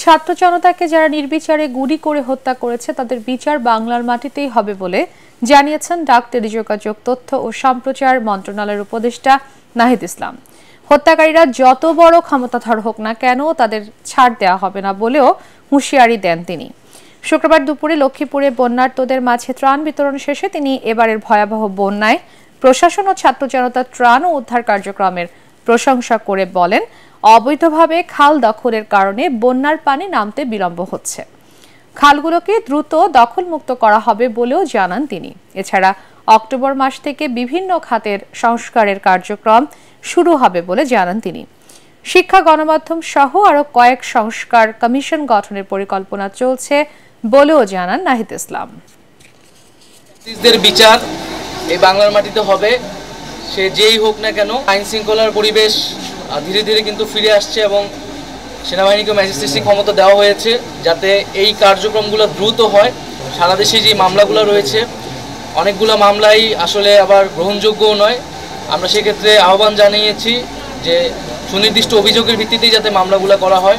ছাত্র জনতাকে যারা নির্বিচারে গুলি করে হত্যা করেছে তাদের বিচার বাংলার মাটিতেই হবে বলে জানিয়েছেন ডাক, টেলিযোগাযোগ, তথ্য ও সম্প্রচার মন্ত্রণালয়ের উপদেষ্টা নাহিদ ইসলাম। হত্যাকারীরা যত বড় ক্ষমতাধর হোক না কেন তাদের ছাড় দেওয়া হবে না বলেও হুঁশিয়ারি দেন তিনি। শুক্রবার দুপুরে লক্ষ্মীপুরে বন্যার্তদের মাঝে ত্রাণ বিতরণ শেষে তিনি এবারের ভয়াবহ বন্যায় প্রশাসন ও ছাত্র জনতার ত্রাণ ও উদ্ধার কার্যক্রমের প্রশংসা করে বলেন, অবৈধভাবে খাল দখলের কারণে বন্যার পানি নামতে বিলম্ব হচ্ছে। খালগুলোকে দ্রুত দখলমুক্ত করা হবে বলেও জানান তিনি। এছাড়া অক্টোবর মাস থেকে বিভিন্ন খাতের সংস্কারের কার্যক্রম শুরু হবে বলে জানান তিনি। শিক্ষা, গণমাধ্যম সহ আরো কয়েক সংস্কার কমিশন গঠনের পরিকল্পনা চলছে বলেও জানান নাহিদ ইসলাম। বিচার এই বাংলার মাটিতে হবে, সে যেই হোক না কেন। আইন শৃঙ্খলার পরিবেশ ধীরে ধীরে কিন্তু ফিরে আসছে এবং সেনাবাহিনীকে ম্যাজিস্ট্রেসি ক্ষমতা দেওয়া হয়েছে যাতে এই কার্যক্রমগুলো দ্রুত হয়। সারা দেশে যে মামলাগুলো রয়েছে অনেকগুলো মামলাই আসলে আবার গ্রহণযোগ্যও নয়। আমরা সেক্ষেত্রে আহ্বান জানিয়েছি যে সুনির্দিষ্ট অভিযোগের ভিত্তিতেই যাতে মামলাগুলো করা হয়।